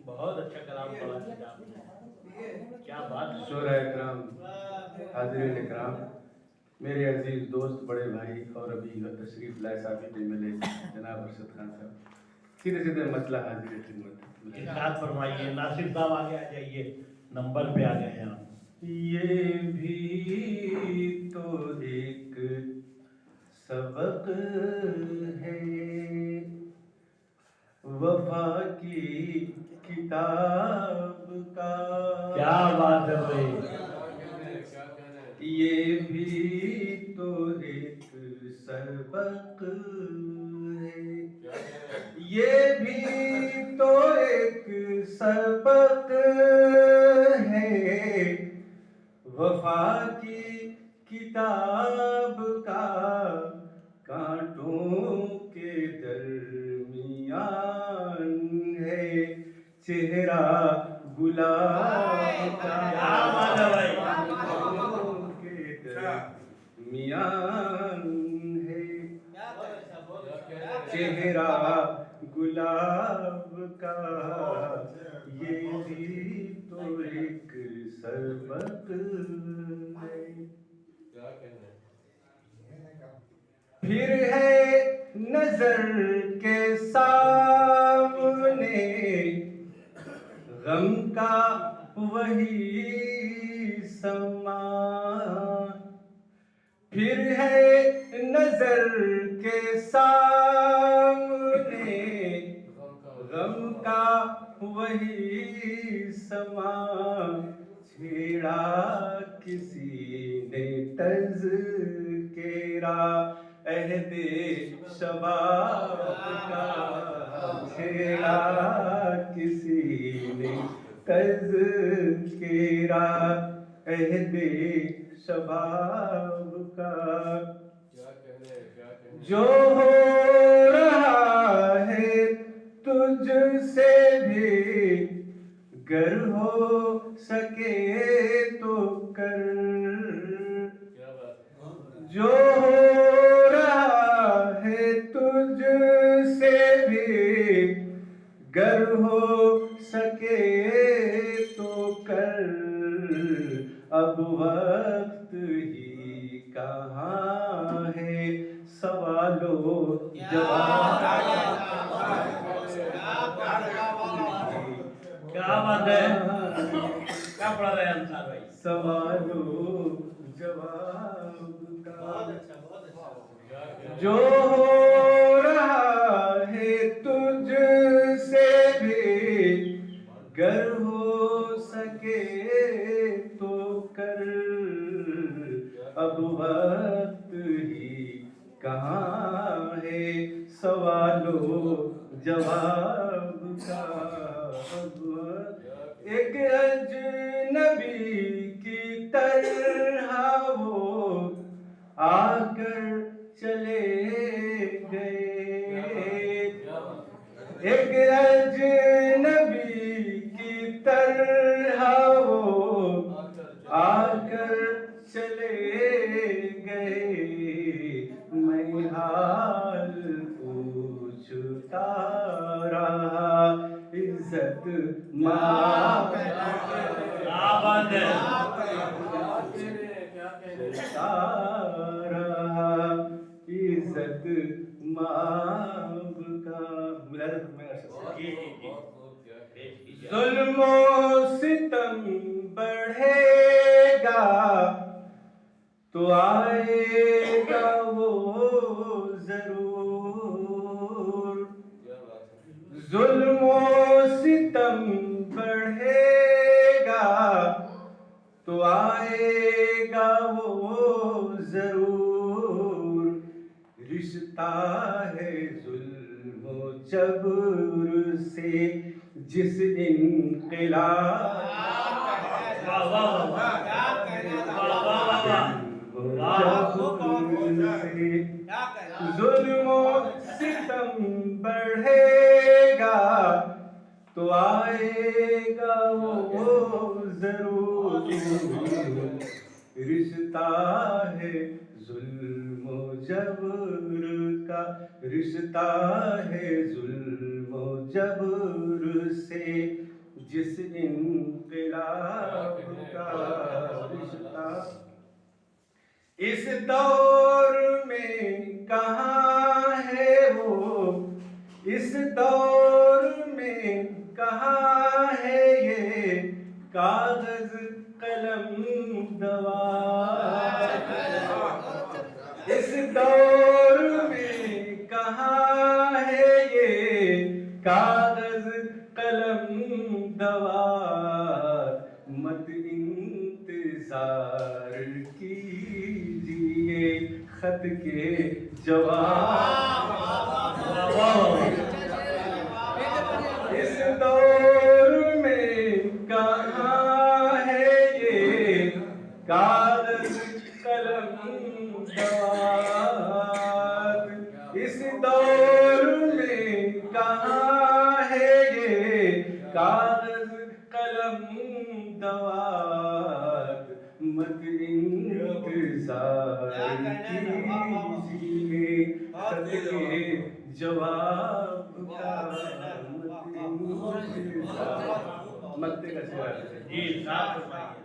बहुत अच्छा कलाम पढ़ा दिया आपने, क्या बात है। शोरा इकराम, हाज़िरीन इकराम, मेरे अजीज दोस्त, बड़े भाई और अभी तशरीफ लाए साबित मिले जनाब अरशद खान साहब, सीधे सीधे मसला हाजिर खिदमत। इरशाद फरमाइए। नासिर साहब आगे आ जाइए, नंबर पे आ गए हैं आप। ये भी तो एक सबक है वफा की किताब का। क्या बात है भाई। ये भी तो एक सबक है, ये भी तो एक सबक है वफा की किताब का। कांटों के दरमियान है चेहरा गुलाब का। क्या बात है भाई। कांटों के दरमियान है चेहरा गुलाब का। ये भी तो एक सबक है। फिर है नजर के सामने गम का वही समा। फिर है नजर के सामने गम का वही समा। छेड़ा किसी ने तज़किरा अहदे शबाब का। छेड़ा किसी ने तज़किरा अहदे शबाब का। जो हो रहा है तुझसे भी गर हो सके तो कर। जो हो रहा है तुझसे भी गर हो सके तो कर। अब वक्त ही कहाँ है सवालों जवाब। क्या बात है। क्या पढ़ा रहे हैं अंसार भाई। सवालों जवाब का। जो हो रहा है तुझसे भी गर हो सके तो कर। अब वक्त ही कहाँ है सवालों जवाब का। एक अजनबी की तरह वो आकर चले गए। एक अजनबी की तरह वो आकर चले गए। मैं हाल पूछता रहा इज्जत माँ। क्या बात है। रहा इज्जत माँ का। जुल्मो सितम बढ़ेगा तो आएगा वो जरूर। जुल्मो सितम बढ़ेगा तो आएगा वो जरूर। रिश्ता है जुल्म जबर से जिस इनक़िलाब जुल्मो सितम बढ़ेगा तो आएगा वो जरूर। रिश्ता है जुल्म जबर का। रिश्ता है जुल्म जबर से जिस इनकलाब का रिश्ता इस दौर में कहाँ है वो, इस दौर में कहाँ है ये कागज कलम दवा। इस दौर में कहाँ है ये कागज कलम दवा। मत इंतजार कीजिए खत के जवाब। इस दौर में कहाँ है ये कागज कलम दवात। इस दौर में कहाँ है ये कागज कलम दवात। मत इंतजार कीजिए खत के जवाब का। मत का शेर जी साफ फरमाइए।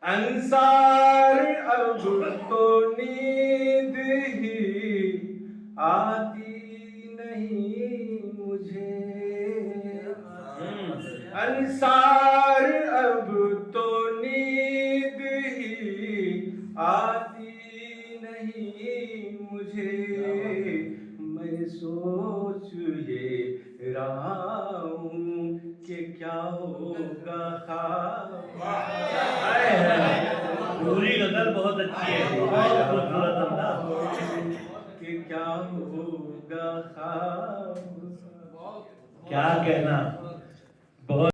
अंसार अब तो नींद ही आती नहीं मुझे। अंसार अब तो नींद ही आती नहीं मुझे। मैं सोच ये रहा हूँ कि क्या होगा ख्वाब। पूरी गजल बहुत अच्छी है, बहुत खूबसूरत अंदाज। कि क्या होगा ख्वाब। क्या कहना, बहुत